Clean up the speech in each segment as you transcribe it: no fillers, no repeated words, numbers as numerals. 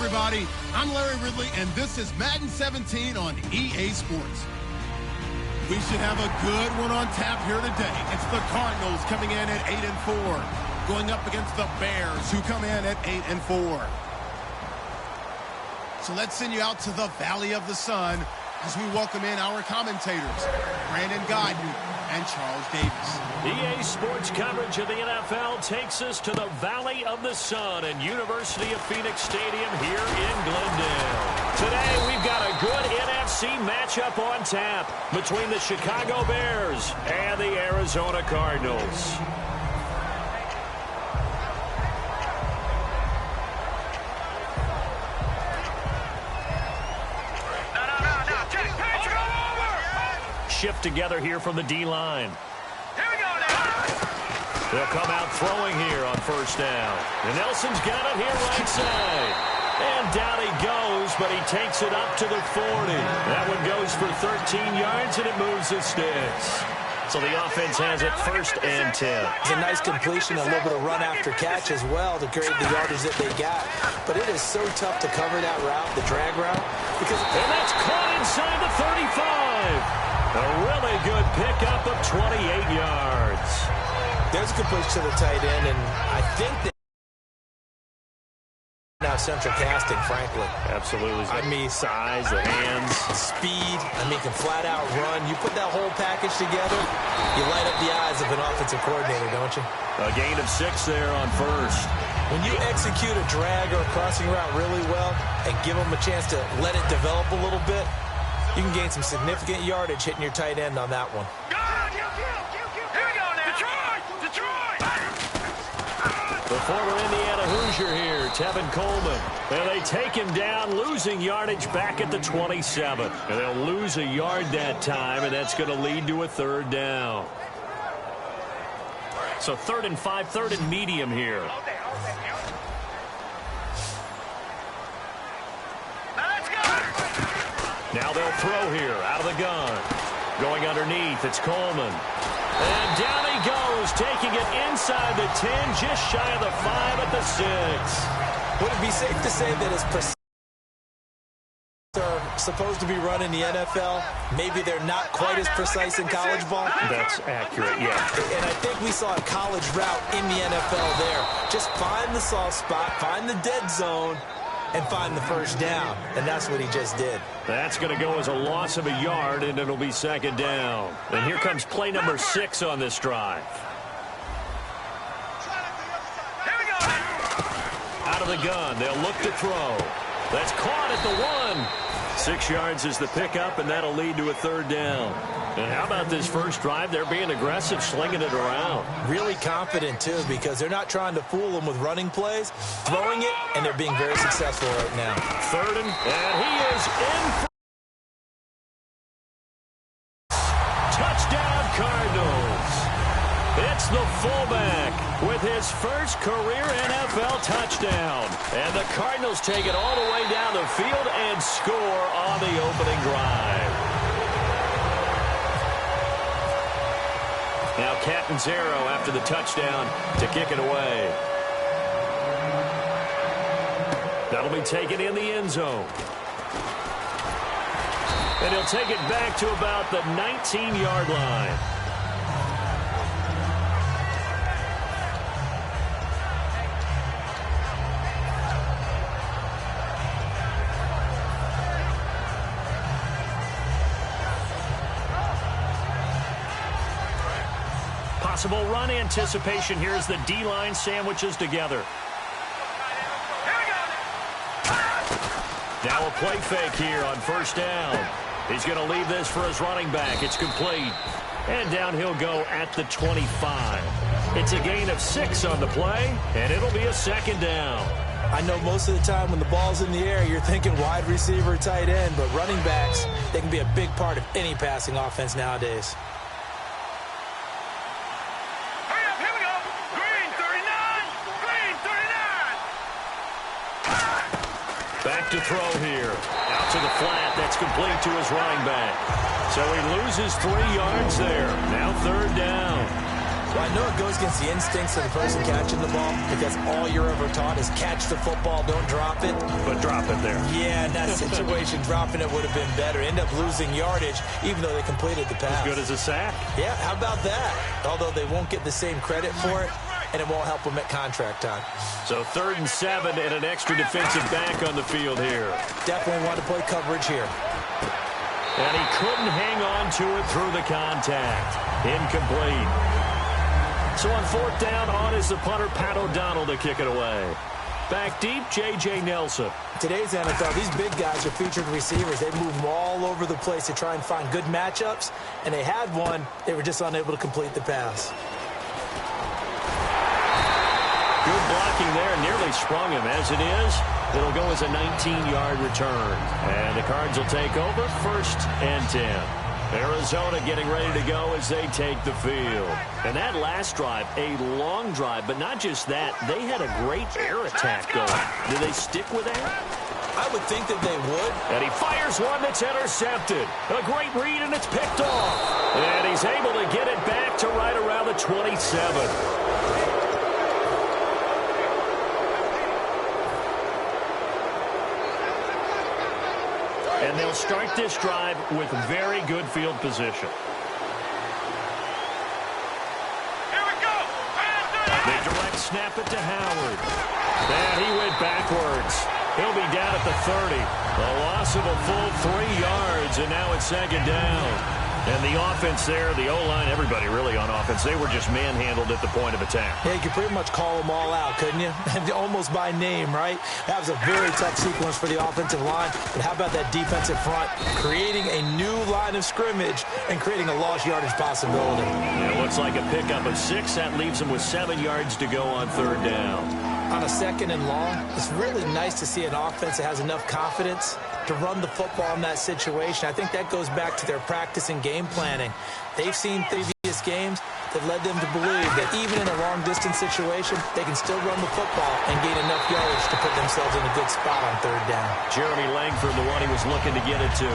everybody. I'm Larry Ridley, and this is Madden 17 on EA Sports. We should have a good one on tap here today. It's the Cardinals coming in at 8-4, going up against the Bears, who come in at 8-4. So let's send you out to the Valley of the Sun as we welcome in our commentators, Brandon Godden and Charles Davis. EA Sports coverage of the NFL takes us to the Valley of the Sun and University of Phoenix Stadium here in Glendale. Today we've got a good NFC matchup on tap between the Chicago Bears and the Arizona Cardinals. Shift together here from the D-line. Here we go now. They'll come out throwing here on first down. And Nelson's got it here right side. And down he goes, but he takes it up to the 40. That one goes for 13 yards, and it moves the sticks. So the offense has it first and 10. It's a nice completion, a little bit of run after catch as well to create the yardage that they got. But it is so tough to cover that route, the drag route. And that's caught inside the 35. A really good pickup of 28 yards. There's a good push to the tight end, and I think that now central casting, frankly. Absolutely. I mean, size, the hands, speed. I mean, can flat out run. You put that whole package together, you light up the eyes of an offensive coordinator, don't you? A gain of 6 there on first. When you execute a drag or a crossing route really well and give them a chance to let it develop a little bit, you can gain some significant yardage hitting your tight end on that one. Here we go now. Detroit! The former Indiana Hoosier here, Tevin Coleman. And they take him down, losing yardage back at the 27. And they'll lose a yard that time, and that's going to lead to a third down. So 3rd and 5, 3rd and medium here. Now they'll throw here out of the gun. Going underneath, it's Coleman. And down he goes, taking it inside the 10, just shy of the 5 at the 6. Would it be safe to say that as precise are supposed to be run in the NFL, maybe they're not quite as precise in college ball? That's accurate, yeah. And I think we saw a college route in the NFL there. Just find the soft spot, find the dead zone, and find the first down. And that's what he just did. That's going to go as a loss of a yard, and it'll be 2nd down. And here comes play number 6 on this drive. Here we go. Out of the gun, they'll look to throw. That's caught at the 1. 6 yards is the pickup, and that'll lead to a 3rd down. And how about this first drive? They're being aggressive, slinging it around. Really confident, too, because they're not trying to fool them with running plays, throwing it, and they're being very successful right now. 3rd and he is in. Touchdown, Cardinals. It's the fullback with his first career NFL touchdown. And the Cardinals take it all the way down the field and score on the opening drive. Now Catanzaro after the touchdown to kick it away. That'll be taken in the end zone. And he'll take it back to about the 19-yard line. Possible run anticipation here as the D-line sandwiches together. Now a play fake here on first down. He's going to leave this for his running back. It's complete. And down he'll go at the 25. It's a gain of 6 on the play, and it'll be a 2nd down. I know most of the time when the ball's in the air, you're thinking wide receiver, tight end, but running backs, they can be a big part of any passing offense nowadays. Back to throw here. Out to the flat. That's complete to his running back. So he loses 3 yards there. Now 3rd down. Well, I know it goes against the instincts of the person catching the ball because all you're ever taught is catch the football, don't drop it. But drop it there. Yeah, in that situation, dropping it would have been better. End up losing yardage, even though they completed the pass. As good as a sack. Yeah, how about that? Although they won't get the same credit for it, and it won't help them at contract time. So 3rd and 7 and an extra defensive back on the field here. Definitely want to play coverage here. And he couldn't hang on to it through the contact. Incomplete. So on 4th down, on is the punter, Pat O'Donnell, to kick it away. Back deep, J.J. Nelson. Today's NFL, these big guys are featured receivers. They move them all over the place to try and find good matchups, and they had one. They were just unable to complete the pass. Good blocking there, nearly sprung him. As it is, it'll go as a 19-yard return. And the Cards will take over 1st and 10. Arizona getting ready to go as they take the field. And that last drive, a long drive, but not just that. They had a great air attack going. Do they stick with that? I would think that they would. And he fires one that's intercepted. A great read, and it's picked off. And he's able to get it back to right around the 27. And they'll start this drive with very good field position. Here we go. They direct snap it to Howard. And he went backwards. He'll be down at the 30. A loss of a full 3 yards, and now it's 2nd down. And the offense there, the O-line, everybody really on offense, they were just manhandled at the point of attack. Yeah, you could pretty much call them all out, couldn't you? Almost by name, right? That was a very tough sequence for the offensive line. But how about that defensive front? Creating a new line of scrimmage and creating a lost yardage possibility. It looks like a pickup of 6. That leaves them with 7 yards to go on 3rd down. On a 2nd and long, it's really nice to see an offense that has enough confidence to run the football in that situation. I think that goes back to their practice and game planning. They've seen previous games that led them to believe that even in a long-distance situation, they can still run the football and gain enough yardage to put themselves in a good spot on 3rd down. Jeremy Langford, the one he was looking to get it to.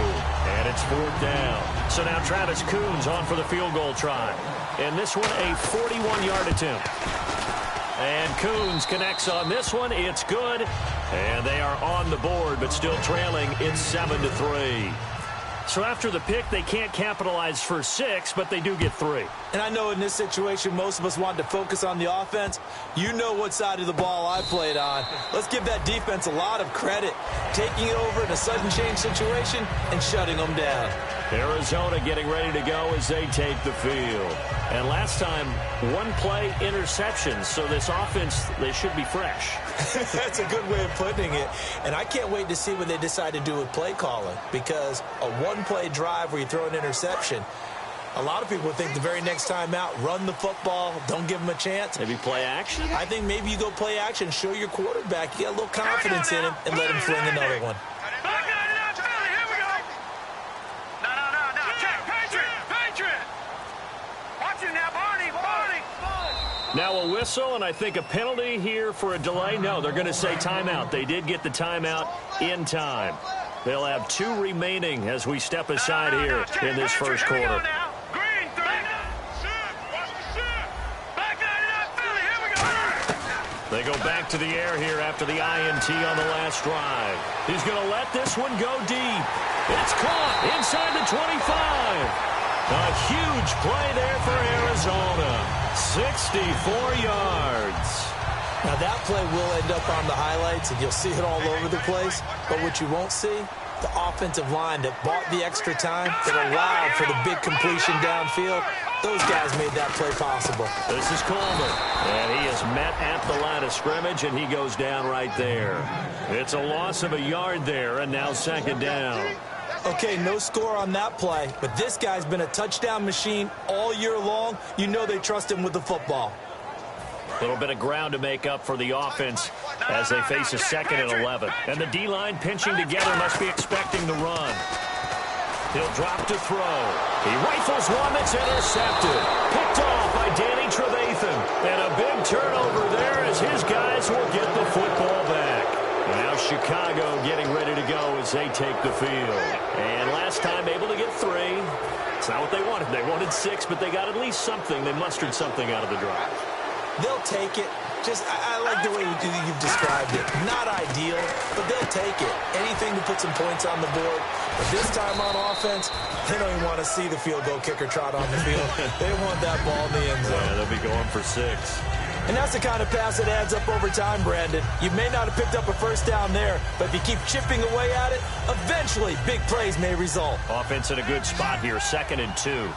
And it's 4th down. So now Travis Coons on for the field goal try. And this one, a 41-yard attempt. And Coons connects on this one. It's good. And they are on the board, but still trailing. It's 7-3. So after the pick, they can't capitalize for 6, but they do get 3. And I know in this situation, most of us wanted to focus on the offense. You know what side of the ball I played on. Let's give that defense a lot of credit. Taking it over in a sudden change situation and shutting them down. Arizona getting ready to go as they take the field. And last time, 1-play interceptions. So this offense, they should be fresh. That's a good way of putting it. And I can't wait to see what they decide to do with play calling. Because a 1-play drive where you throw an interception, a lot of people think the very next time out, run the football, don't give them a chance. Maybe play action? I think maybe you go play action, show your quarterback you got a little confidence in him, and let him fling another one. Now a whistle, and I think a penalty here for a delay. No, they're going to say timeout. They did get the timeout in time. They'll have 2 remaining as we step aside here in this first quarter. They go back to the air here after the INT on the last drive. He's going to let this one go deep. It's caught inside the 25. A huge play there for Arizona. 64 yards. Now that play will end up on the highlights, and you'll see it all over the place. But what you won't see, the offensive line that bought the extra time, that allowed for the big completion downfield. Those guys made that play possible. This is Coleman, and he is met at the line of scrimmage, and he goes down right there. It's a loss of a yard there, and now 2nd down. Okay, no score on that play, but this guy's been a touchdown machine all year long. You know they trust him with the football. A little bit of ground to make up for the offense as they face a 2nd and 11. And the D-line pinching together, must be expecting the run. He'll drop to throw. He rifles one that's intercepted. Picked off by Danny Trevathan. And a big turnover there as his guys will get the football back. Now Chicago getting ready to go as they take the field. And last time able to get 3. It's not what they wanted. They wanted 6, but they got at least something. They mustered something out of the drive. They'll take it. I like the way you've described it. Not ideal, but they'll take it. Anything to put some points on the board. But this time on offense, they don't even want to see the field goal kicker trot on the field. They want that ball in the end zone. Yeah, they'll be going for 6. And that's the kind of pass that adds up over time, Brandon. You may not have picked up a first down there, but if you keep chipping away at it, eventually big plays may result. Offense in a good spot here, 2nd and 2.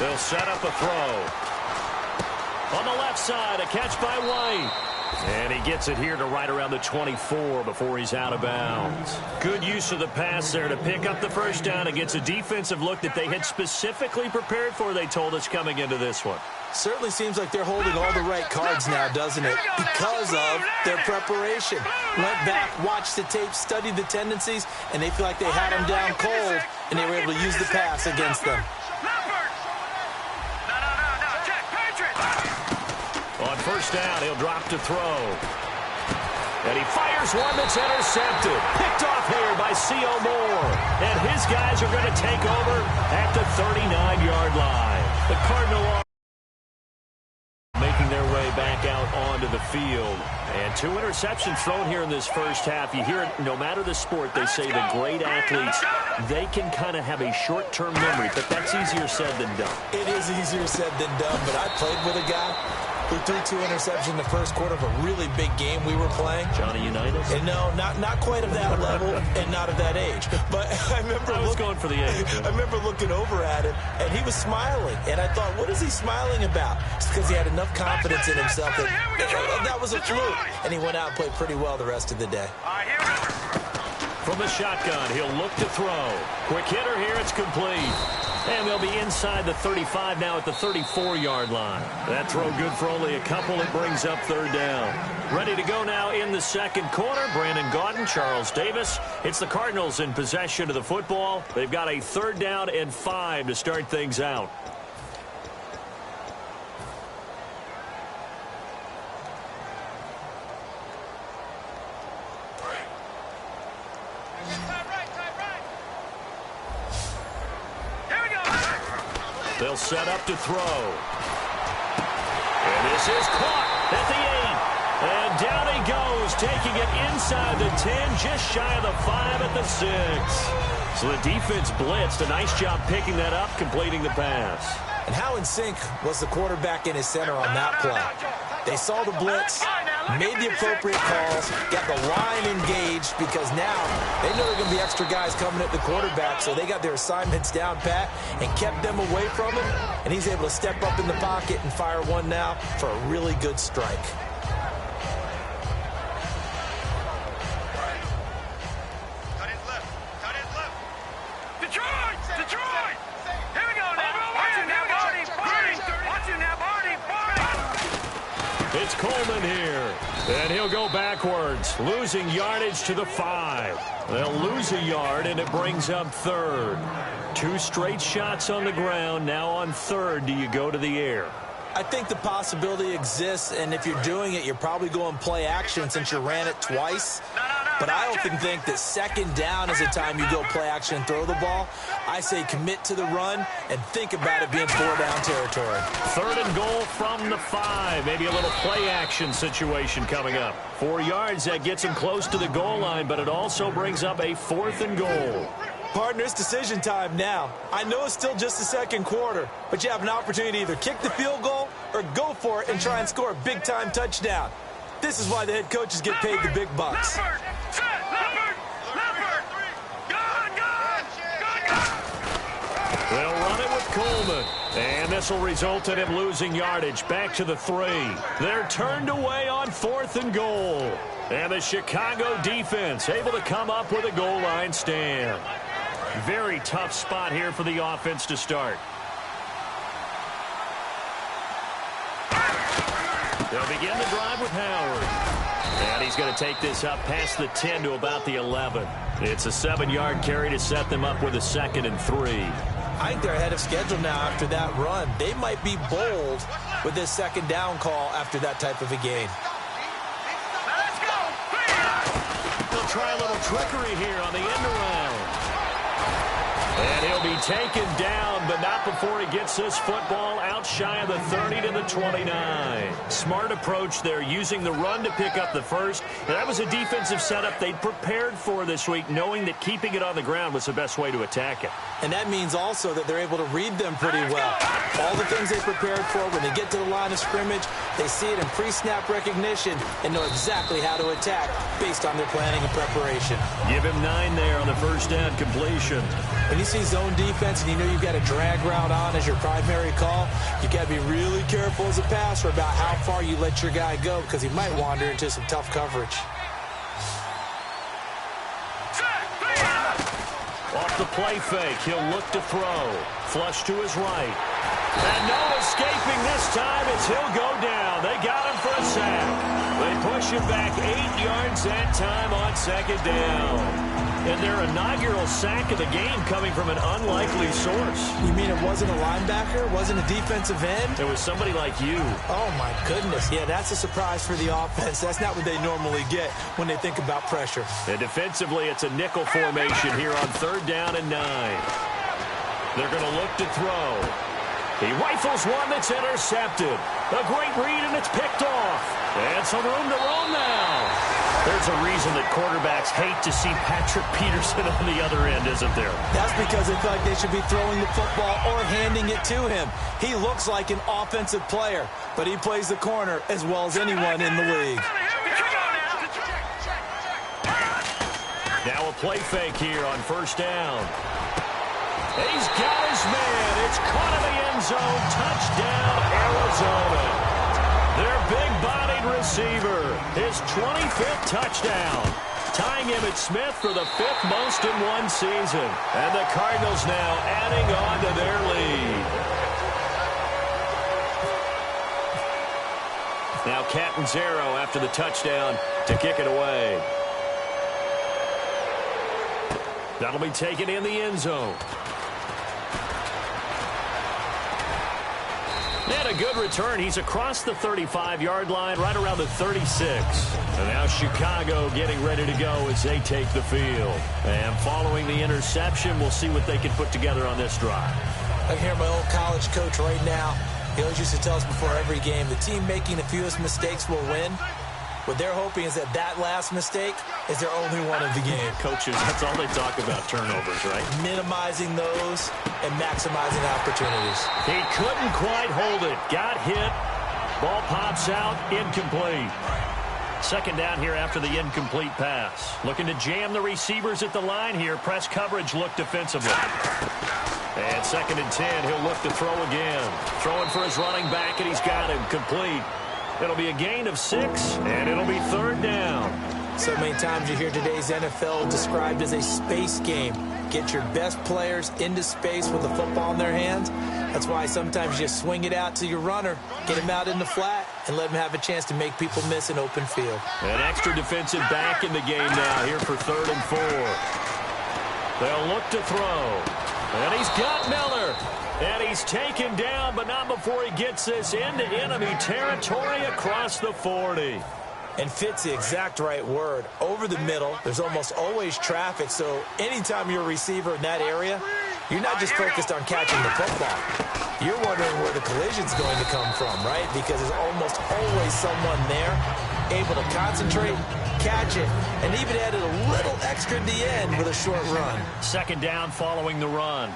They'll set up a throw. On the left side, a catch by White. And he gets it here to right around the 24 before he's out of bounds. Good use of the pass there to pick up the first down against a defensive look that they had specifically prepared for, they told us, coming into this one. Certainly seems like they're holding all the right cards now, doesn't it? Because of their preparation. Went back, watched the tape, studied the tendencies, and they feel like they had them down cold, and they were able to use the pass against them. On first down, he'll drop to throw. And he fires one that's intercepted. Picked off here by C.O. Moore. And his guys are going to take over at the 39-yard line. The Cardinal making their way back out onto the field. And 2 interceptions thrown here in this first half. You hear it, no matter the sport, they say the great athletes, they can kind of have a short-term memory, but that's easier said than done. It is easier said than done, but I played with a guy who threw 2 interceptions in the first quarter of a really big game we were playing. Johnny Unitas? And no, not quite of that level and not of that age. But I remember going for the age. I remember looking over at him, and he was smiling. And I thought, what is he smiling about? It's because he had enough confidence in himself that was a fluke. And he went out and played pretty well the rest of the day. From the shotgun, he'll look to throw. Quick hitter here, it's complete. And they'll be inside the 35 now at the 34-yard line. That throw good for only a couple. It brings up 3rd down. Ready to go now in the second quarter. Brandon Gaudin, Charles Davis. It's the Cardinals in possession of the football. They've got a 3rd down and 5 to start things out. They'll set up to throw. And this is caught at the 8. And down he goes, taking it inside the 10, just shy of the 5 at the 6. So the defense blitzed. A nice job picking that up, completing the pass. And how in sync was the quarterback in his center on that play? They saw the blitz, made the appropriate calls, got the line engaged, because now they know there are going to be extra guys coming at the quarterback, so they got their assignments down pat and kept them away from him, and he's able to step up in the pocket and fire one now for a really good strike. It's Coleman here, and he'll go backwards, losing yardage to the 5. They'll lose a yard, and it brings up 3rd. 2 straight shots on the ground. Now on 3rd, do you go to the air? I think the possibility exists, and if you're doing it, you're probably going play action since you ran it twice. But I often think that 2nd down is the time you go play action and throw the ball. I say commit to the run and think about it being 4-down territory. 3rd and goal from the 5. Maybe a little play action situation coming up. 4 yards, that gets him close to the goal line, but it also brings up a 4th and goal. Partner, it's decision time now. I know it's still just the second quarter, but you have an opportunity to either kick the field goal or go for it and try and score a big-time touchdown. This is why the head coaches get paid the big bucks. They'll run it with Coleman. And this will result in him losing yardage back to the 3. They're turned away on 4th and goal. And the Chicago defense able to come up with a goal line stand. Very tough spot here for the offense to start. They'll begin the drive with Howard. And he's going to take this up past the 10 to about the 11. It's a 7-yard carry to set them up with a 2nd and 3. I think they're ahead of schedule now after that run. They might be bold with this 2nd down call after that type of a gain. Let's go! He'll try a little trickery here on the end around. And he'll be taken down, but not before he gets this football out shy of the 30 to the 29. Smart approach there, using the run to pick up the first. And that was a defensive setup they'd prepared for this week, knowing that keeping it on the ground was the best way to attack it. And that means also that they're able to read them pretty well. All the things they prepared for, when they get to the line of scrimmage, they see it in pre-snap recognition and know exactly how to attack based on their planning and preparation. Give him 9 there on the first down completion. When you see zone defense and you know you've got a drag route on as your primary call, you got to be really careful as a passer about how far you let your guy go because he might wander into some tough coverage. Off the play fake, he'll look to throw. Flush to his right. And no escaping this time as he'll go down. They got him for a sack. They push him back 8 yards that time on 2nd down. And their inaugural sack of the game coming from an unlikely source. You mean it wasn't a linebacker? Wasn't a defensive end? It was somebody like you. Oh, my goodness. Yeah, that's a surprise for the offense. That's not what they normally get when they think about pressure. And defensively, it's a nickel formation here on 3rd down and 9. They're going to look to throw. He rifles one that's intercepted. A great read, and it's picked off. And some room to roam now. There's a reason that quarterbacks hate to see Patrick Peterson on the other end, isn't there? That's because they feel like they should be throwing the football or handing it to him. He looks like an offensive player, but he plays the corner as well as anyone in the league. Now a play fake here on 1st down. He's got his man. It's caught in the end zone. Touchdown, Arizona. Their big-bodied receiver, his 25th touchdown, tying Emmitt Smith for the 5th most in one season. And the Cardinals now adding on to their lead. Now Catanzaro after the touchdown to kick it away. That'll be taken in the end zone. And a good return. He's across the 35-yard line, right around the 36. And now Chicago getting ready to go as they take the field. And following the interception, we'll see what they can put together on this drive. I can hear my old college coach right now. He always used to tell us before every game, the team making the fewest mistakes will win. What they're hoping is that last mistake is their only one of the game. Coaches, that's all they talk about, turnovers, right? Minimizing those and maximizing opportunities. He couldn't quite hold it. Got hit. Ball pops out. Incomplete. 2nd down here after the incomplete pass. Looking to jam the receivers at the line here. Press coverage look defensively. And 2nd and 10. He'll look to throw again. Throwing for his running back, and he's got him. Complete. It'll be a gain of 6, and it'll be 3rd down. So many times you hear today's NFL described as a space game. Get your best players into space with the football in their hands. That's why sometimes you just swing it out to your runner, get him out in the flat, and let him have a chance to make people miss an open field. An extra defensive back in the game now here for 3rd and 4. They'll look to throw. And he's got Miller. And he's taken down, but not before he gets this into enemy territory across the 40. And fits the exact right word. Over the middle, there's almost always traffic, so anytime you're a receiver in that area, you're not just focused on catching the football. You're wondering where the collision's going to come from, right? Because there's almost always someone there able to concentrate, catch it, and even added a little extra at the end with a short run. 2nd down following the run.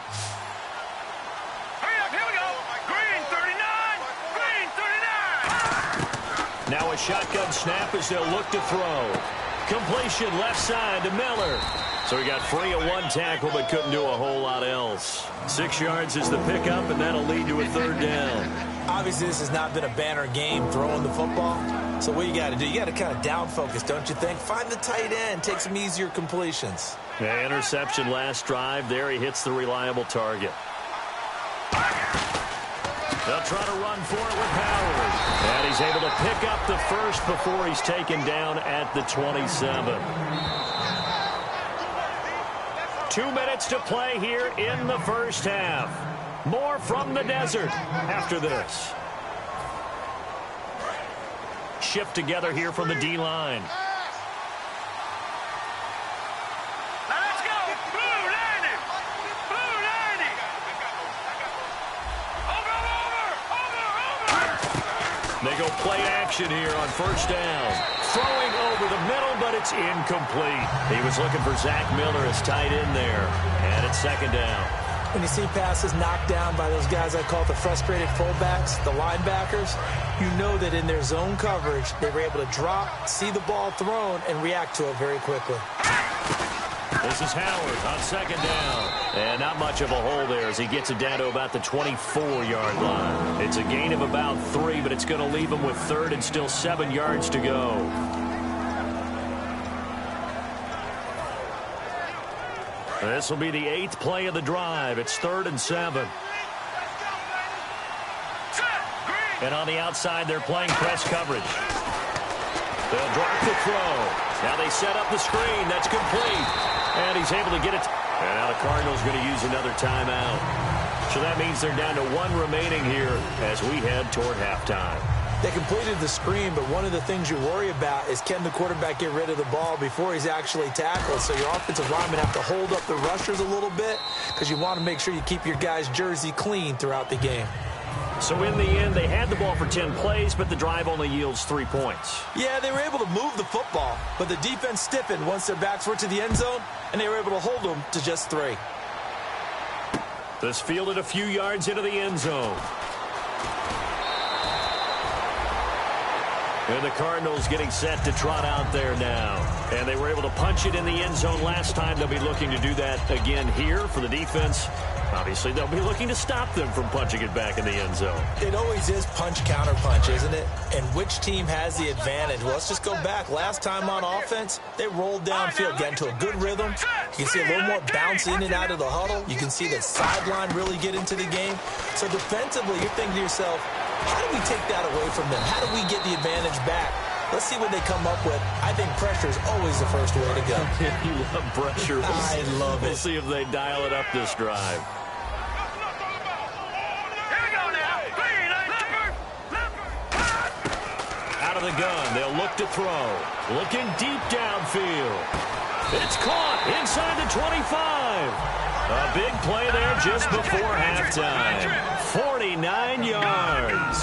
Now a shotgun snap as they'll look to throw. Completion left side to Miller. So he got free of one tackle but couldn't do a whole lot else. 6 yards is the pickup, and that'll lead to a 3rd down. Obviously, this has not been a banner game throwing the football. So what you got to do, you got to kind of down focus, don't you think? Find the tight end, take some easier completions. Yeah, interception last drive. There he hits the reliable target. They'll try to run for it with Howard. And he's able to pick up the first before he's taken down at the 27. 2 minutes to play here in the first half. More from the desert after this. Shift together here from the D-line. Let's go. Blue 90. Blue 90. Over. They go play action here on first down. Throwing over the middle, but it's incomplete. He was looking for Zach Miller as tight end there. And it's second down. When you see passes knocked down by those guys I call the frustrated fullbacks, the linebackers, you know that in their zone coverage, they were able to drop, see the ball thrown, and react to it very quickly. This is Howard on second down. And not much of a hole there as he gets it down to about the 24-yard line. It's a gain of about 3, but it's going to leave him with third and still 7 yards to go. This will be the 8th play of the drive. It's 3rd and 7. And on the outside, they're playing press coverage. They'll drop the throw. Now they set up the screen. That's complete. And he's able to get it. And now the Cardinals going to use another timeout. So that means they're down to 1 remaining here as we head toward halftime. They completed the screen, but one of the things you worry about is can the quarterback get rid of the ball before he's actually tackled? So your offensive linemen have to hold up the rushers a little bit because you want to make sure you keep your guy's jersey clean throughout the game. So in the end, they had the ball for 10 plays, but the drive only yields 3 points. Yeah, they were able to move the football, but the defense stiffened once their backs were to the end zone, and they were able to hold them to just 3. This fielded a few yards into the end zone. And the Cardinals getting set to trot out there now. And they were able to punch it in the end zone last time. They'll be looking to do that again here for the defense. Obviously, they'll be looking to stop them from punching it back in the end zone. It always is punch-counter-punch, isn't it? And which team has the advantage? Well, let's just go back. Last time on offense, they rolled downfield, got into a good rhythm. You can see a little more bounce in and out of the huddle. You can see the sideline really get into the game. So defensively, you're thinking to yourself, how do we take that away from them? How do we get the advantage back? Let's see what they come up with. I think pressure is always the first way to go. You love pressure. I love it. We'll see if they dial it up this drive. Out of the gun, they'll look to throw. Looking deep downfield. It's caught inside the 25. A big play there just before halftime. 49 yards.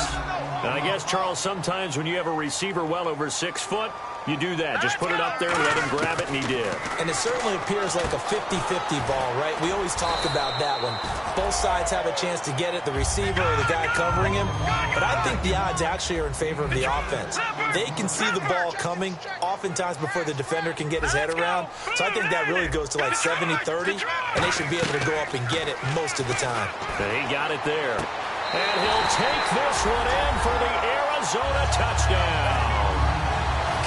And I guess, Charles, sometimes when you have a receiver well over 6 foot, you do that. Just put it up there, let him grab it, and he did. And it certainly appears like a 50-50 ball, right? We always talk about that one. Both sides have a chance to get it, the receiver or the guy covering him. But I think the odds actually are in favor of the offense. They can see the ball coming oftentimes before the defender can get his head around. So I think that really goes to like 70-30, and they should be able to go up and get it most of the time. And he got it there. And he'll take this one in for the Arizona touchdown.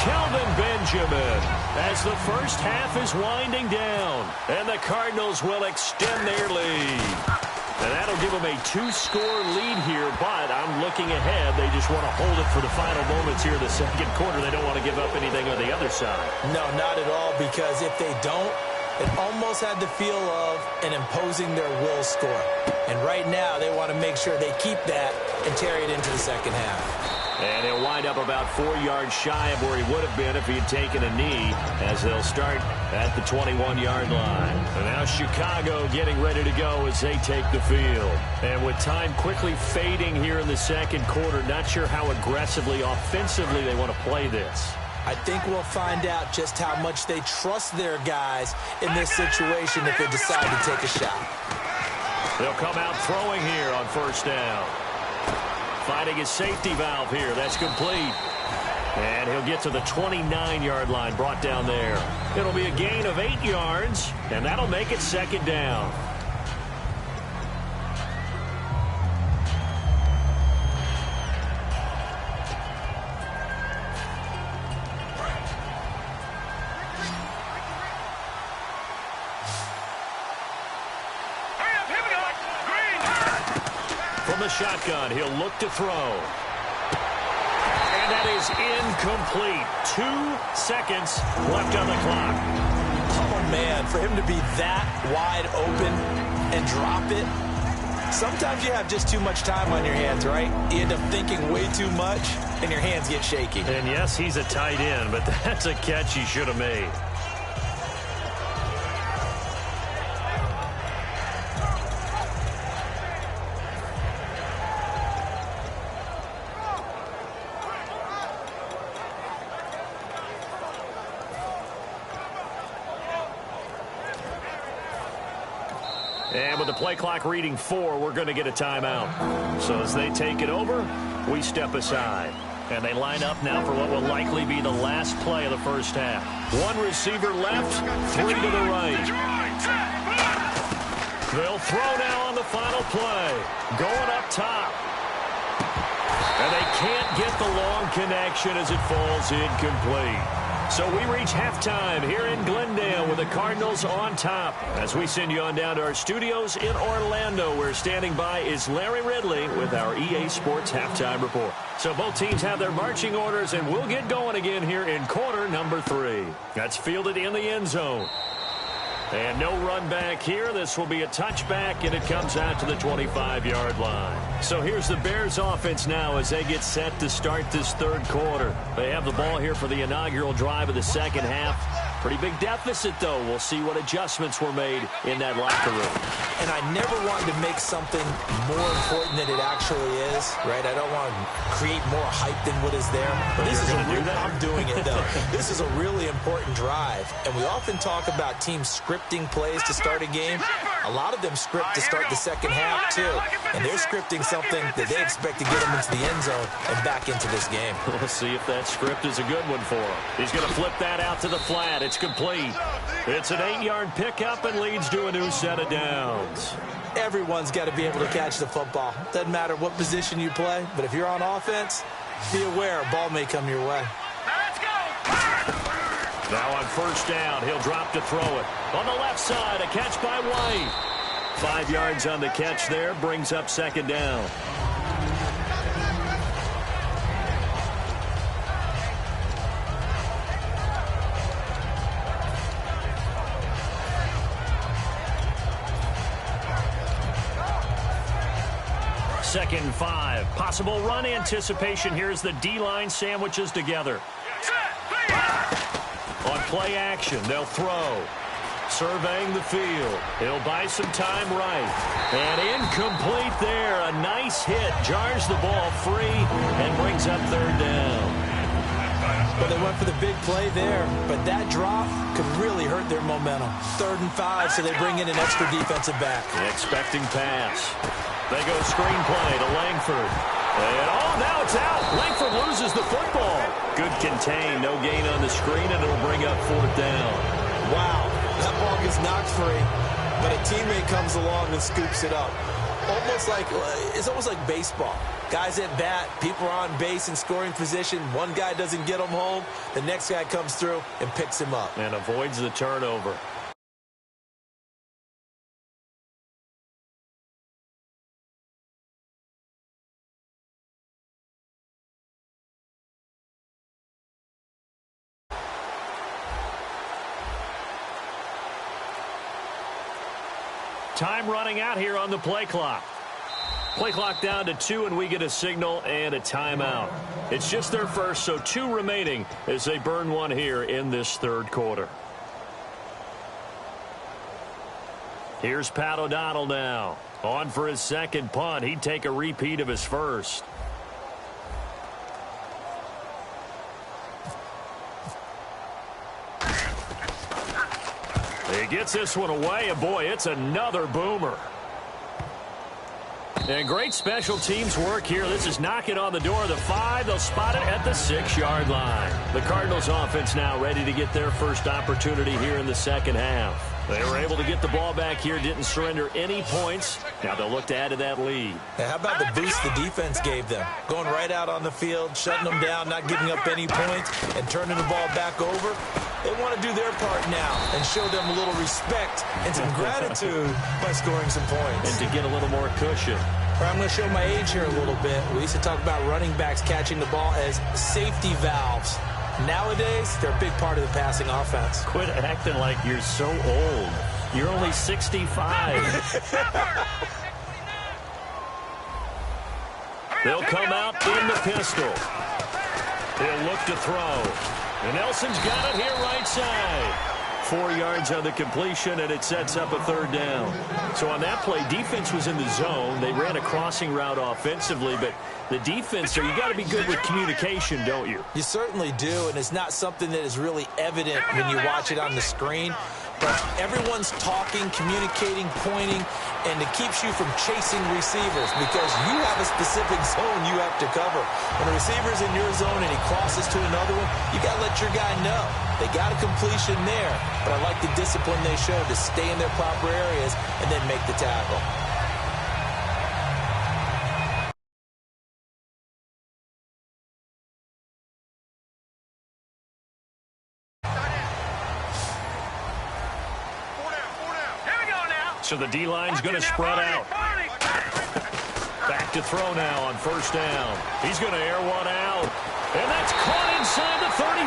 Kelvin Benjamin as the first half is winding down. And the Cardinals will extend their lead. And that'll give them a 2-score lead here, but I'm looking ahead. They just want to hold it for the final moments here in the second quarter. They don't want to give up anything on the other side. No, not at all, because if they don't, it almost had the feel of an imposing their will score. And right now, they want to make sure they keep that and carry it into the second half. And he'll wind up about 4 yards shy of where he would have been if he had taken a knee, as they'll start at the 21-yard line. And now Chicago getting ready to go as they take the field. And with time quickly fading here in the second quarter, not sure how aggressively, offensively they want to play this. I think we'll find out just how much they trust their guys in this situation if they decide to take a shot. They'll come out throwing here on first down. Finding his safety valve here. That's complete. And he'll get to the 29-yard line, brought down there. It'll be a gain of 8 yards, and that'll make it second down. From from the shotgun. He'll look to throw. And that is incomplete. 2 seconds left on the clock. Oh, man, for him to be that wide open and drop it. Sometimes you have just too much time on your hands, right? You end up thinking way too much, and your hands get shaky. And yes, he's a tight end, but that's a catch he should have made. And with the play clock reading 4, we're going to get a timeout. So as they take it over, we step aside. And they line up now for what will likely be the last play of the first half. 1 receiver left, 3 to the right. They'll throw now on the final play. Going up top. And they can't get the long connection as it falls incomplete. So we reach halftime here in Glendale with the Cardinals on top. As we send you on down to our studios in Orlando, where standing by is Larry Ridley with our EA Sports Halftime Report. So both teams have their marching orders, and we'll get going again here in quarter number 3. That's fielded in the end zone. And no run back here. This will be a touchback, and it comes out to the 25-yard line. So here's the Bears offense now as they get set to start this third quarter. They have the ball here for the inaugural drive of the second half. Pretty big deficit, though. We'll see what adjustments were made in that locker room. And I never wanted to make something more important than it actually is, right? I don't want to create more hype than what is there. But this is I'm doing it, though. This is a really important drive. And we often talk about teams scripting plays to start a game. A lot of them script to start the second half, too. And they're scripting something that they expect to get them into the end zone and back into this game. We'll see if that script is a good one for him. He's going to flip that out to the flat. It's complete. It's an 8-yard pickup and leads to a new set of downs. Everyone's got to be able to catch the football. Doesn't matter what position you play, but if you're on offense, be aware a ball may come your way. Let's go! Now on first down, he'll drop to throw it. On the left side, a catch by White. 5 yards on the catch there, brings up second down. Second and 5. Possible run anticipation. Here's the D-line sandwiches together. On play action, they'll throw. Surveying the field. He'll buy some time right. And incomplete there. A nice hit. Jars the ball free and brings up third down. Well, they went for the big play there, but that drop could really hurt their momentum. 3rd and 5, so they bring in an extra defensive back. Expecting pass. They go screenplay to Langford. And now it's out. Langford loses the football. Good contain, no gain on the screen, and it'll bring up 4th down. Wow, that ball gets knocked free, but a teammate comes along and scoops it up. It's almost like baseball. Guys at bat, people are on base in scoring position. One guy doesn't get him home. The next guy comes through and picks him up. And avoids the turnover. Time running out here on the play clock. Play clock down to 2, and we get a signal and a timeout. It's just their first, so 2 remaining as they burn one here in this third quarter. Here's Pat O'Donnell now. On for his second punt. He'd take a repeat of his first. He gets this one away, and boy, it's another boomer. And great special teams work here. This is knocking on the door of the 5. They'll spot it at the 6-yard line. The Cardinals offense now ready to get their first opportunity here in the second half. They were able to get the ball back here, didn't surrender any points. Now they'll look to add to that lead. Now, how about the boost the defense gave them? Going right out on the field, shutting them down, not giving up any points, and turning the ball back over. They want to do their part now and show them a little respect and some gratitude by scoring some points. And to get a little more cushion. I'm going to show my age here a little bit. We used to talk about running backs catching the ball as safety valves. Nowadays, they're a big part of the passing offense. Quit acting like you're so old. You're only 65. They'll come out in the pistol. He'll look to throw. And Nelson's got it here right side. 4 yards on the completion, and it sets up a third down. So on that play, defense was in the zone. They ran a crossing route offensively, but the defense there, you got to be good with communication, don't you? You certainly do, and it's not something that is really evident when you watch it on the screen. But everyone's talking, communicating, pointing, and it keeps you from chasing receivers because you have a specific zone you have to cover. When a receiver's in your zone and he crosses to another one, you got to let your guy know. They got a completion there, but I like the discipline they show to stay in their proper areas and then make the tackle. So the D-line's going to spread out. Back to throw now on first down. He's going to air one out. And that's caught inside the 35.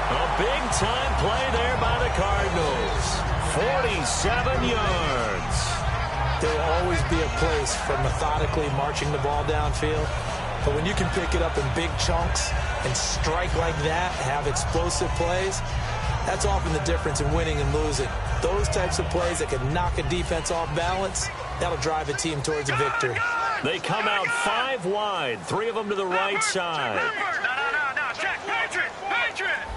A big-time play there by the Cardinals. 47 yards. There will always be a place for methodically marching the ball downfield. But when you can pick it up in big chunks and strike like that, have explosive plays, that's often the difference in winning and losing. Those types of plays that can knock a defense off balance, that'll drive a team towards a victory. They come out 5 wide, 3 of them to the right side. No. Check. Patriot.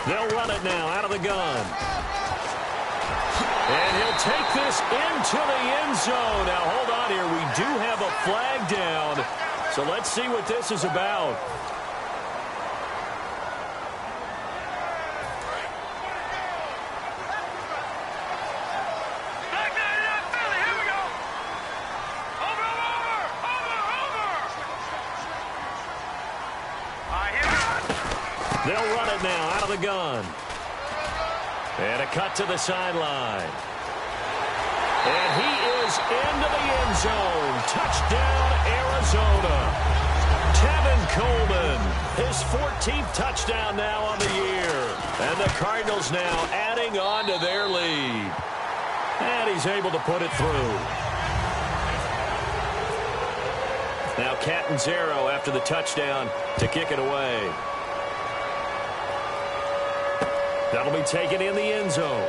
They'll run it now out of the gun. And he'll take this into the end zone. Now, hold on here. We do have a flag down. So let's see what this is about. They'll run it now out of the gun. And a cut to the sideline. And he is into the end zone. Touchdown, Arizona. Tevin Coleman, his 14th touchdown now on the year. And the Cardinals now adding on to their lead. And he's able to put it through. Now Catanzaro after the touchdown to kick it away. That'll be taken in the end zone.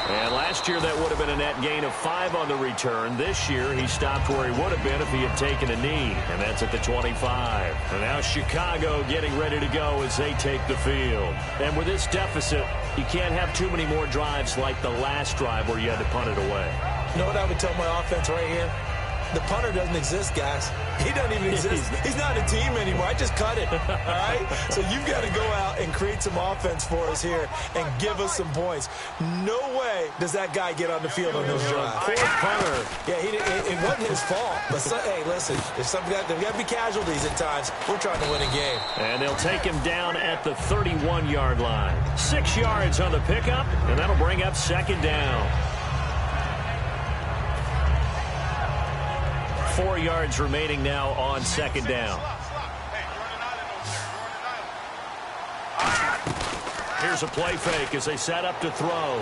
And last year that would have been a net gain of 5 on the return. This year he stopped where he would have been if he had taken a knee, and that's at the 25. And now Chicago getting ready to go as they take the field. And with this deficit, you can't have too many more drives like the last drive where you had to punt it away. You know what I would tell my offense right here? The punter doesn't exist, guys. He doesn't even exist. He's not a team anymore. I just cut it, all right? So you've got to go out and create some offense for us here and give us some points. No way does that guy get on the field on this drive. Poor punter. Yeah, it wasn't his fault. But, hey, listen, there's got to be casualties at times. We're trying to win a game. And they'll take him down at the 31-yard line. 6 yards on the pickup, and that'll bring up second down. 4 yards remaining now on second down. Here's a play fake as they set up to throw.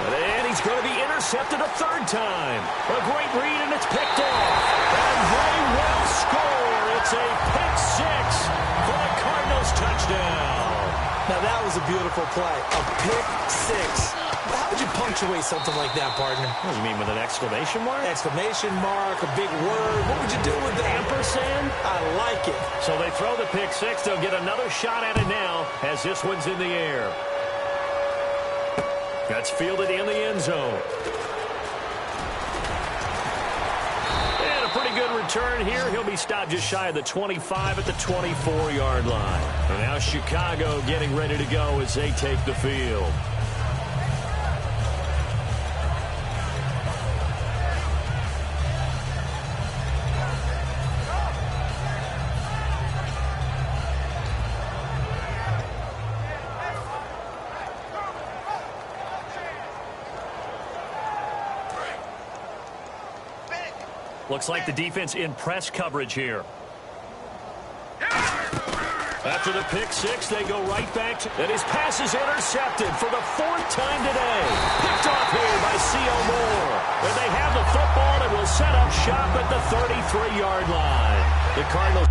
And he's going to be intercepted a third time. A great read, and it's picked off. And they will score. It's a pick six for the Cardinals touchdown. Now, that was a beautiful play. A pick six. How would you punctuate something like that, partner? What do you mean, with an exclamation mark? Exclamation mark, a big word. What would you do with that? Ampersand? I like it. So they throw the pick six. They'll get another shot at it now as this one's in the air. That's fielded in the end zone. And a pretty good return here. He'll be stopped just shy of the 25 at the 24-yard line. And now Chicago getting ready to go as they take the field. Looks like the defense in press coverage here. After the pick six, they go right back to, and his pass is intercepted for the 4th time today. Picked off here by C.O. Moore. And they have the football and will set up shop at the 33-yard line. The Cardinals.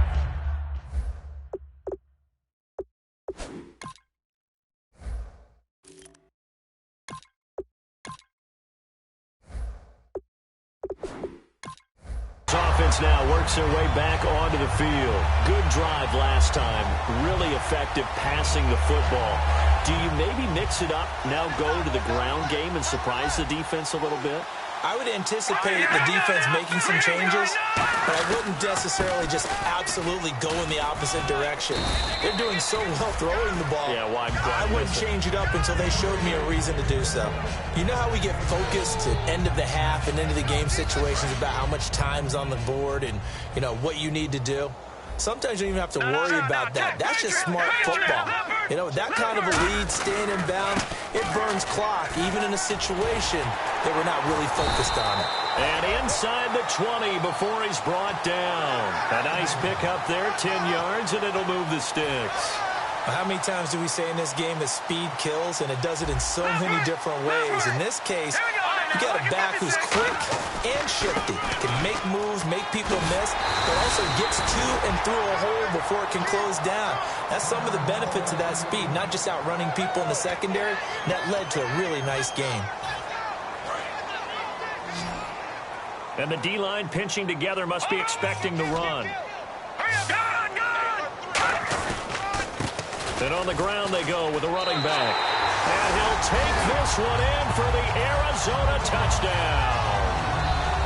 Offense now works their way back onto the field. Good drive last time. Really effective passing the football. Do you maybe mix it up, now go to the ground game and surprise the defense a little bit? I would anticipate the defense making some changes, but I wouldn't necessarily just absolutely go in the opposite direction. They're doing so well throwing the ball. Yeah, why I wouldn't change it up until they showed me a reason to do so. You know how we get focused at end of the half and into the game situations about how much time's on the board and, you know, what you need to do? Sometimes you don't even have to worry about that. That's just smart football. You know, that kind of a lead, staying in bounds, it burns clock, even in a situation that we're not really focused on it. And inside the 20 before he's brought down. A nice pick up there, 10 yards, and it'll move the sticks. How many times do we say in this game that speed kills, and it does it in so many different ways? In this case, you got a back who's quick and shifty, can make moves, make people miss, but also gets to and through a hole before it can close down. That's some of the benefits of that speed, not just outrunning people in the secondary. That led to a really nice game. And the D-line pinching together must be expecting the run. And on the ground they go with a running back. And he'll take this one in for the Arizona touchdown.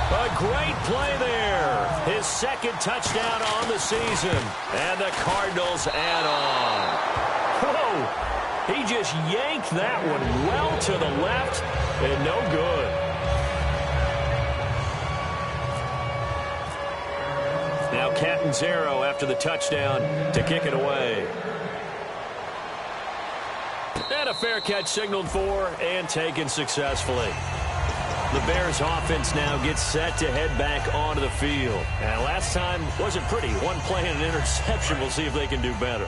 A great play there. His 2nd touchdown on the season. And the Cardinals add on. Whoa! He just yanked that one well to the left and no good. Now Catanzaro after the touchdown to kick it away. And a fair catch signaled for and taken successfully. The Bears offense now gets set to head back onto the field. And last time wasn't pretty. One play and an interception. We'll see if they can do better.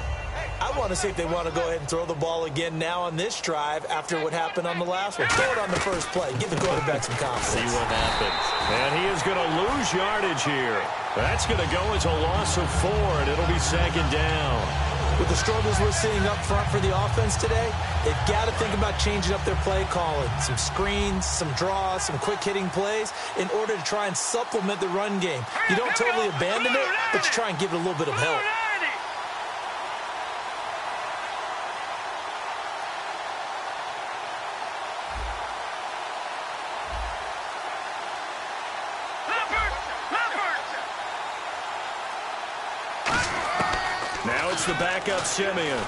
I want to see if they want to go ahead and throw the ball again now on this drive after what happened on the last one. Throw it on the first play. Give the quarterback some confidence. See what happens. And he is going to lose yardage here. That's going to go as a loss of 4, and it'll be 2nd down. With the struggles we're seeing up front for the offense today, they've got to think about changing up their play calling. Some screens, some draws, some quick-hitting plays in order to try and supplement the run game. You don't totally abandon it, but you try and give it a little bit of help. Now it's the backup Simeon.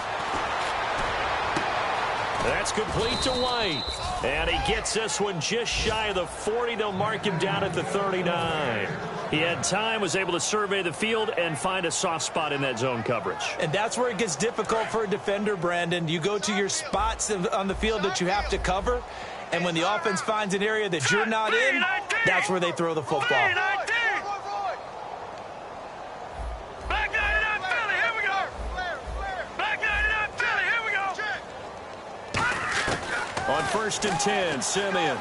That's complete to White. And he gets this one just shy of the 40. They'll mark him down at the 39. He had time, was able to survey the field and find a soft spot in that zone coverage. And that's where it gets difficult for a defender, Brandon. You go to your spots on the field that you have to cover, and when the offense finds an area that you're not in, that's where they throw the football. On 1st and 10, Simeon.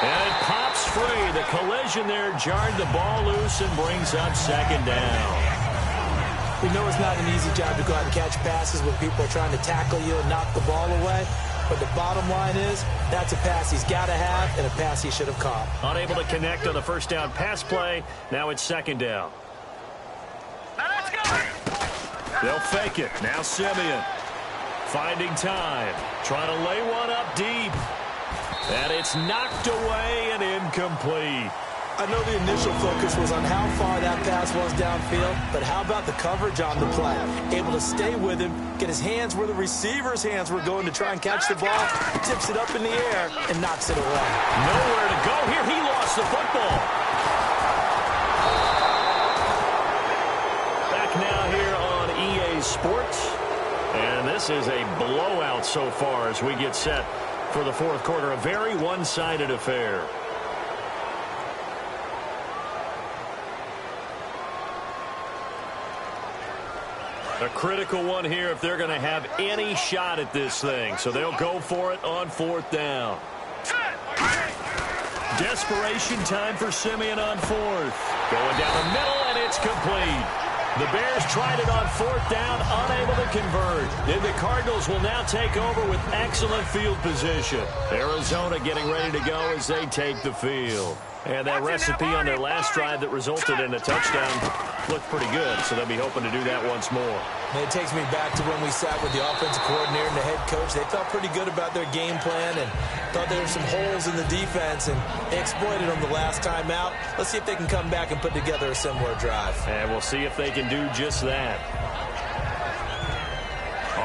And it pops free. The collision there jarred the ball loose and brings up 2nd down. We know it's not an easy job to go out and catch passes when people are trying to tackle you and knock the ball away. But the bottom line is, that's a pass he's got to have and a pass he should have caught. Unable to connect on the 1st down pass play. Now it's 2nd down. Let's go. They'll fake it. Now Simeon. Finding time. Trying to lay one up deep. And it's knocked away and incomplete. I know the initial focus was on how far that pass was downfield, but how about the coverage on the play? Able to stay with him, get his hands where the receiver's hands were going to try and catch the ball, tips it up in the air, and knocks it away. Nowhere to go here. He lost the football. Back now here on EA Sports. And this is a blowout so far as we get set for the 4th quarter. A very one-sided affair. A critical one here if they're going to have any shot at this thing. So they'll go for it on 4th down. Desperation time for Simeon on 4th. Going down the middle, and it's complete. The Bears tried it on 4th down, unable to convert. And the Cardinals will now take over with excellent field position. Arizona getting ready to go as they take the field. And that recipe on their last drive that resulted in a touchdown looked pretty good, so they'll be hoping to do that once more. And it takes me back to when we sat with the offensive coordinator and the head coach. They felt pretty good about their game plan and thought there were some holes in the defense, and they exploited them the last time out. Let's see if they can come back and put together a similar drive. And we'll see if they can do just that.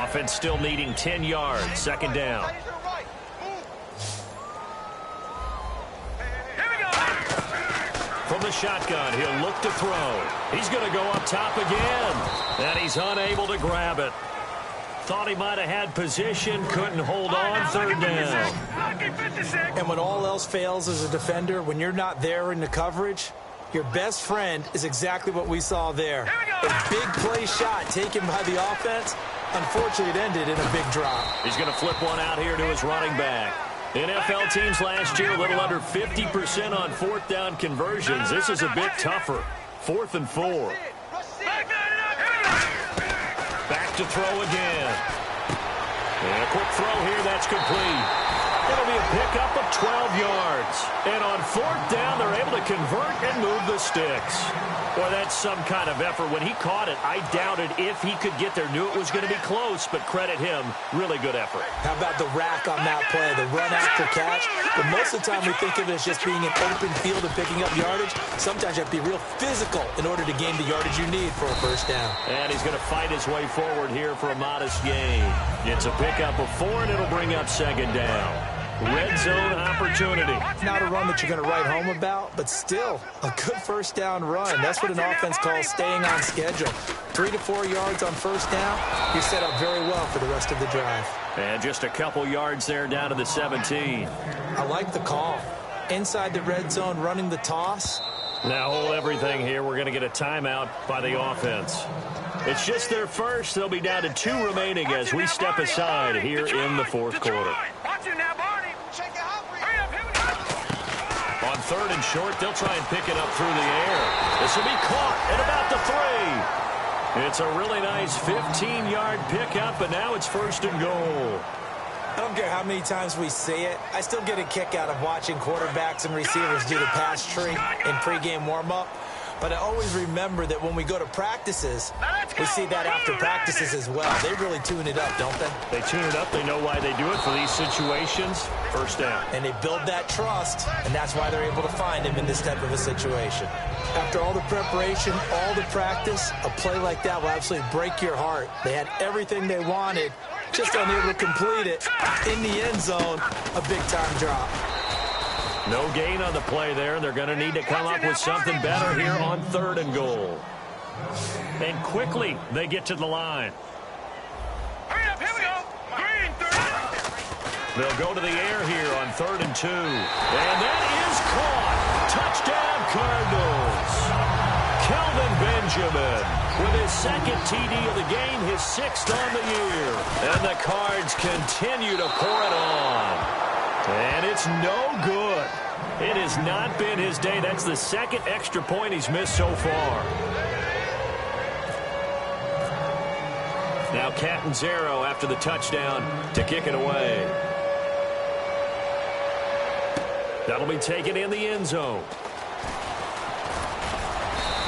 Offense still needing 10 yards, 2nd down. From the shotgun, he'll look to throw. He's going to go up top again. And he's unable to grab it. Thought he might have had position, couldn't hold on, 3rd down. And when all else fails as a defender, when you're not there in the coverage, your best friend is exactly what we saw there. A big play shot taken by the offense. Unfortunately, it ended in a big drop. He's going to flip one out here to his running back. NFL teams last year a little under 50% on 4th down conversions. This is a bit tougher. 4th and 4. Back to throw again. And a quick throw here, that's complete. It'll be a pickup of 12 yards. And on 4th down, they're able to convert and move the sticks. Boy, that's some kind of effort. When he caught it, I doubted if he could get there. Knew it was going to be close, but credit him. Really good effort. How about the rack on that play, the run after catch? But most of the time we think of it as just being an open field and picking up yardage. Sometimes you have to be real physical in order to gain the yardage you need for a 1st down. And he's going to fight his way forward here for a modest gain. It's a pickup of 4, and it'll bring up 2nd down. Red zone opportunity. Not a run that you're going to write home about, but still a good 1st down run. That's what an offense calls staying on schedule. 3 to 4 yards on 1st down. You're set up very well for the rest of the drive. And just a couple yards there down to the 17. I like the call. Inside the red zone, running the toss. Now hold everything here. We're going to get a timeout by the offense. It's just their first. They'll be down to 2 remaining as we step aside here in the 4th quarter. On 3rd and short, they'll try and pick it up through the air. This will be caught at about the 3. It's a really nice 15-yard pickup, and now it's 1st and goal. I don't care how many times we see it. I still get a kick out of watching quarterbacks and receivers do the pass tree in pregame warm-up. But I always remember that when we go to practices, we see that after practices as well. They really tune it up, don't they? They tune it up. They know why they do it for these situations. 1st down. And they build that trust, and that's why they're able to find him in this type of a situation. After all the preparation, all the practice, a play like that will absolutely break your heart. They had everything they wanted, just unable to complete it. In the end zone, a big-time drop. No gain on the play there. They're going to need to come up with something better here on 3rd and goal. And quickly, they get to the line. Hurry up, here we go. Green, 30. They'll go to the air here on 3rd and 2. And that is caught. Touchdown, Cardinals. Kelvin Benjamin with his 2nd TD of the game, his 6th on the year. And the Cards continue to pour it on. And it's no good. It has not been his day. That's the 2nd extra point he's missed so far. Now Catanzaro after the touchdown to kick it away. That'll be taken in the end zone.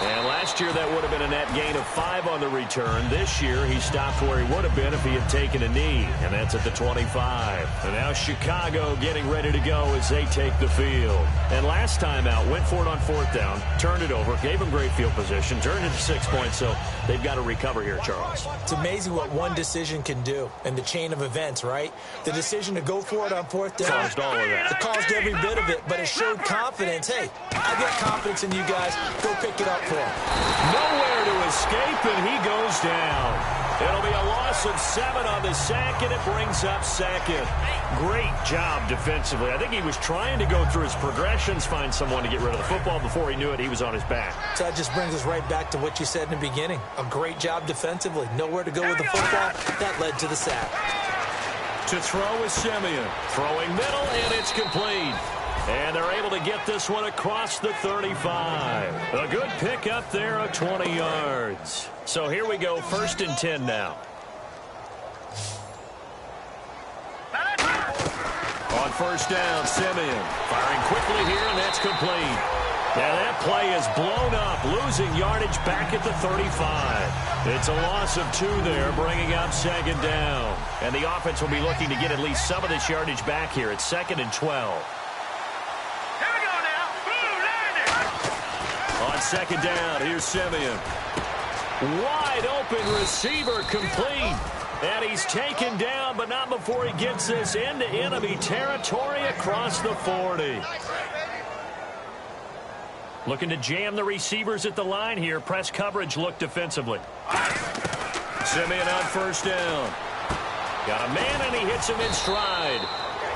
And last year that would have been a net gain of 5 on the return. This year he stopped where he would have been if he had taken a knee, and that's at the 25. And now Chicago getting ready to go as they take the field. And last time out, went for it on 4th down, turned it over, gave him great field position, turned it to 6 points, so they've got to recover here, Charles. It's amazing what one decision can do in the chain of events, right? The decision to go for it on 4th down. Caused all of that. It caused every bit of it, but it showed confidence. Hey, I've got confidence in you guys. Go pick it up for him. Nowhere to escape, and he goes down. It'll be a loss loss of 7 on the sack, and it brings up second. Great job defensively. I think he was trying to go through his progressions, find someone to get rid of the football. Before he knew it, he was on his back. So that just brings us right back to what you said in the beginning. A great job defensively. Nowhere to go with the football. That led to the sack. To throw is Simeon. Throwing middle, and it's complete. And they're able to get this one across the 35. A good pick up there of 20 yards. So here we go, 1st and 10 now. On 1st down, Simeon firing quickly here, and that's complete. And that play is blown up, losing yardage back at the 35. It's a loss of 2 there, bringing up 2nd down. And the offense will be looking to get at least some of this yardage back here. It's 2nd and 12. Here we go now. On 2nd down, here's Simeon. Wide open receiver complete. And he's taken down, but not before he gets this into enemy territory across the 40. Looking to jam the receivers at the line here. Press coverage look defensively. Simeon on 1st down. Got a man, and he hits him in stride.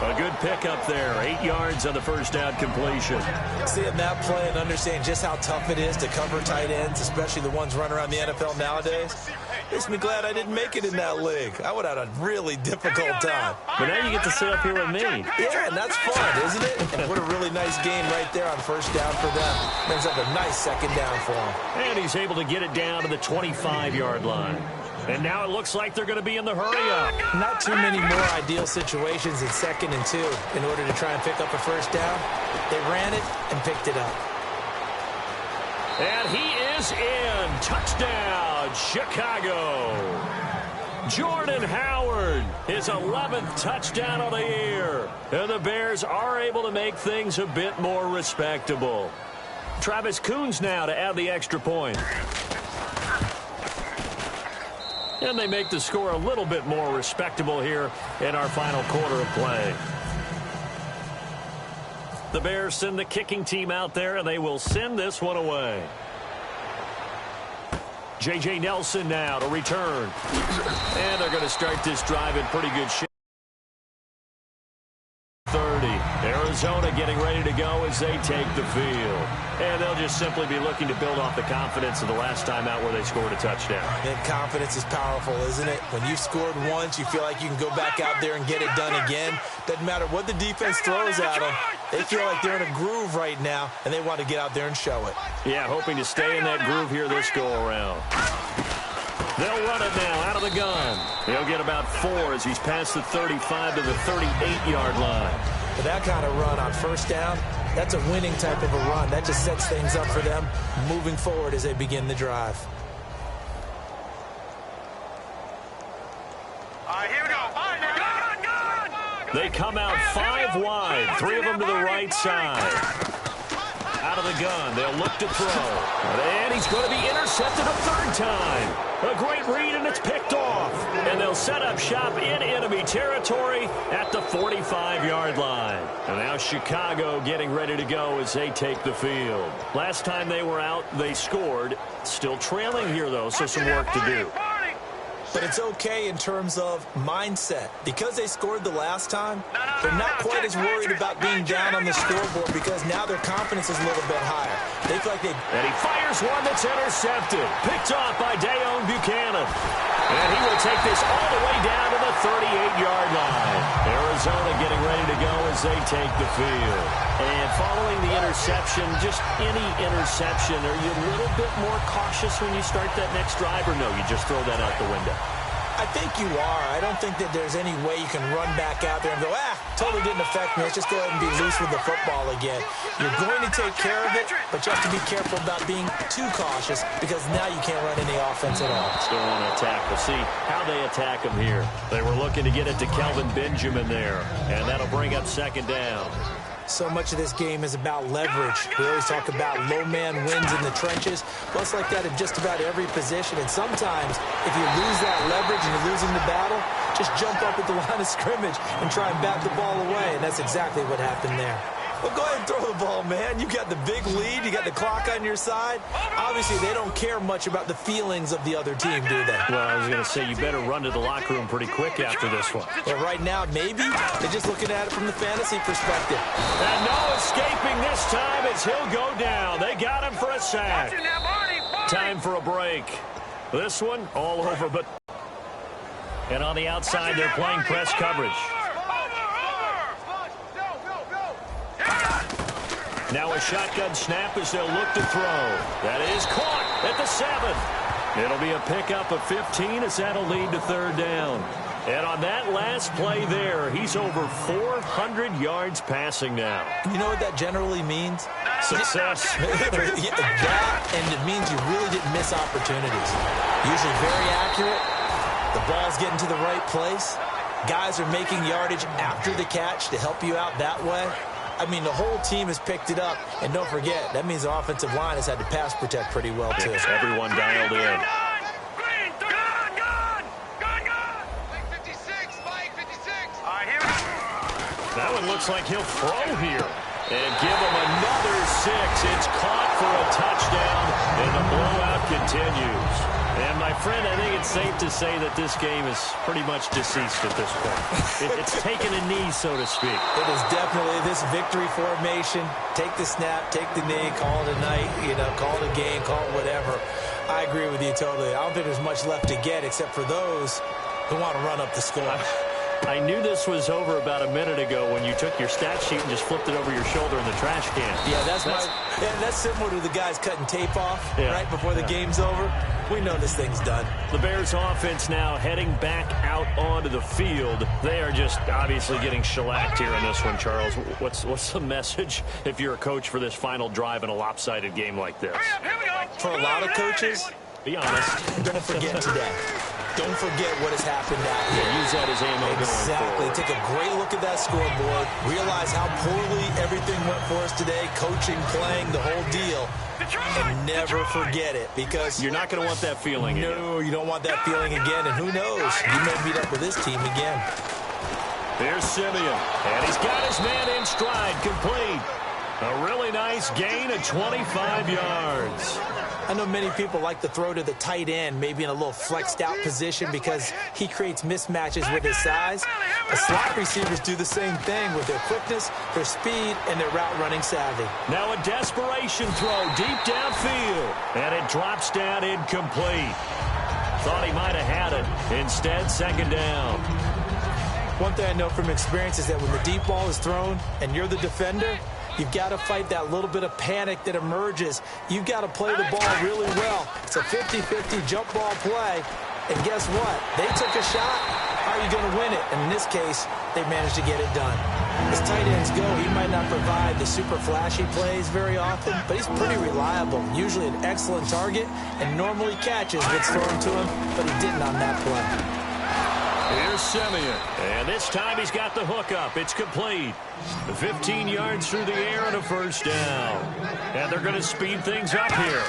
A good pickup there. 8 yards on the 1st down completion. Seeing that play and understanding just how tough it is to cover tight ends, especially the ones running around the NFL nowadays, makes me glad I didn't make it in that league. I would have had a really difficult time. But now you get to sit up here with me. Yeah, and that's fun, isn't it? And what a really nice game right there on 1st down for them. Brings up a nice 2nd down for him. And he's able to get it down to the 25-yard line. And now it looks like they're going to be in the hurry-up. Not too many more ideal situations in 2nd and 2 in order to try and pick up a 1st down. They ran it and picked it up. And he is in. Touchdown, Chicago. Jordan Howard, his 11th touchdown of the year. And the Bears are able to make things a bit more respectable. Travis Coons now to add the extra point. And they make the score a little bit more respectable here in our final quarter of play. The Bears send the kicking team out there, and they will send this one away. J.J. Nelson now to return. And they're going to start this drive in pretty good shape. 30. Arizona getting ready to go as they take the field. And they'll just simply be looking to build off the confidence of the last time out where they scored a touchdown. And confidence is powerful, isn't it? When you've scored once, you feel like you can go back out there and get it done again. Doesn't matter what the defense throws at them. They feel like they're in a groove right now, and they want to get out there and show it. Yeah, hoping to stay in that groove here this go-around. They'll run it now out of the gun. He'll get about 4 as he's past the 35 to the 38-yard line. But that kind of run on 1st down, that's a winning type of a run. That just sets things up for them moving forward as they begin the drive. All right, here we go. They come out 5 wide, 3 of them to the right side. Out of the gun, they'll look to throw. And he's going to be intercepted a 3rd time. A great read, and it's picked off. And they'll set up shop in enemy territory at the 45-yard line. And now Chicago getting ready to go as they take the field. Last time they were out, they scored. Still trailing here, though, so some work to do. But it's okay in terms of mindset. Because they scored the last time, they're not quite as worried about being down on the scoreboard because now their confidence is a little bit higher. They feel like they... And he fires one that's intercepted. Picked off by Dayon Buchanan. And he will take this all the way down to the 38-yard line. Arizona getting ready to go as they take the field. And following the interception, just any interception, are you a little bit more cautious when you start that next drive, or no, you just throw that out the window? I think you are. I don't think that there's any way you can run back out there and go, totally didn't affect me. Let's just go ahead and be loose with the football again. You're going to take care of it, but you have to be careful about being too cautious because now you can't run any offense at all. Still want to attack. We'll see how they attack him here. They were looking to get it to Kelvin Benjamin there, and that'll bring up 2nd down. So much of this game is about leverage. We always talk about low man wins in the trenches. Well, it's like that in just about every position. And sometimes, if you lose that leverage and you're losing the battle, just jump up at the line of scrimmage and try and bat the ball away. And that's exactly what happened there. Well, go ahead and throw the ball, man. You got the big lead. You got the clock on your side. Obviously, they don't care much about the feelings of the other team, do they? Well, I was going to say, you better run to the locker room pretty quick after this one. Well, right now, maybe. They're just looking at it from the fantasy perspective. And no escaping this time as he'll go down. They got him for a sack. Time for a break. This one, all over, but... And on the outside, they're playing press coverage. Now a shotgun snap as they'll look to throw. That is caught at the 7. It'll be a pickup of 15 as that'll lead to third down. And on that last play there, he's over 400 yards passing now. You know what that generally means? Success. That, and it means you really didn't miss opportunities. Usually very accurate. The ball's getting to the right place. Guys are making yardage after the catch to help you out that way. I mean, the whole team has picked it up. And don't forget, that means the offensive line has had to pass protect pretty well, too. Yes, everyone dialed in. That one looks like he'll throw here. And give him another 6. It's caught for a touchdown, and the blowout continues. And, my friend, I think it's safe to say that this game is pretty much deceased at this point. It's taken a knee, so to speak. It is definitely this victory formation. Take the snap, take the knee, call it a night, call it a game, call it whatever. I agree with you totally. I don't think there's much left to get except for those who want to run up the score. I knew this was over about a minute ago when you took your stat sheet and just flipped it over your shoulder in the trash can. Yeah, that's similar to the guys cutting tape off right before the game's over. We know this thing's done. The Bears offense now heading back out onto the field. They are just obviously getting shellacked here in this one, Charles. What's the message if you're a coach for this final drive in a lopsided game like this? For a lot of coaches, be honest, don't forget today. Don't forget what has happened out here. Use that as ammo going Exactly. forward. Take a great look at that scoreboard. Realize how poorly everything went for us today. Coaching, playing, the whole deal. And never forget it, because you're not going to want that feeling again. No, you don't want that feeling again. And who knows? You may meet up with this team again. There's Simeon. And he's got his man in stride, complete. A really nice gain of 25 yards. I know many people like to throw to the tight end, maybe in a little flexed out position because he creates mismatches with his size. The slot receivers do the same thing with their quickness, their speed, and their route running savvy. Now a desperation throw deep downfield, and it drops down incomplete. Thought he might have had it. Instead, second down. One thing I know from experience is that when the deep ball is thrown and you're the defender, you've got to fight that little bit of panic that emerges. You've got to play the ball really well. It's a 50-50 jump ball play. And guess what? They took a shot. How are you going to win it? And in this case, they managed to get it done. As tight ends go, he might not provide the super flashy plays very often, but he's pretty reliable. Usually an excellent target, and normally catches what's thrown to him, but he didn't on that play. Here's Simeon, and this time he's got the hook up. It's complete. 15 yards through the air and a first down. And they're going to speed things up here.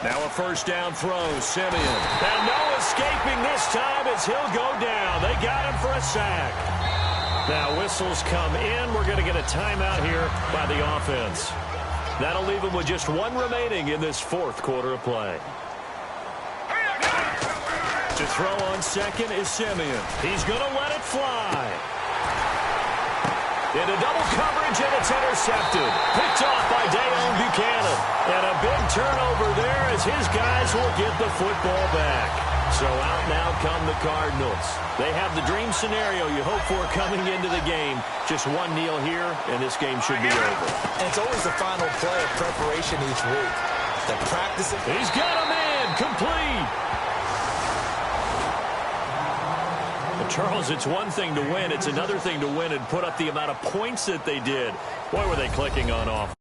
Now a first down throw, Simeon. And no escaping this time as he'll go down. They got him for a sack. Now whistles come in. We're going to get a timeout here by the offense. That'll leave him with just one remaining in this fourth quarter of play. To throw on second is Simeon. He's going to let it fly. Into double coverage, and it's intercepted. Picked off by Dayon Buchanan. And a big turnover there as his guys will get the football back. So out now come the Cardinals. They have the dream scenario you hope for coming into the game. Just one kneel here, and this game should be over. And it's always the final play of preparation each week. The practice. He's got a man complete. Charles, it's one thing to win. It's another thing to win and put up the amount of points that they did. Boy, were they clicking on offense.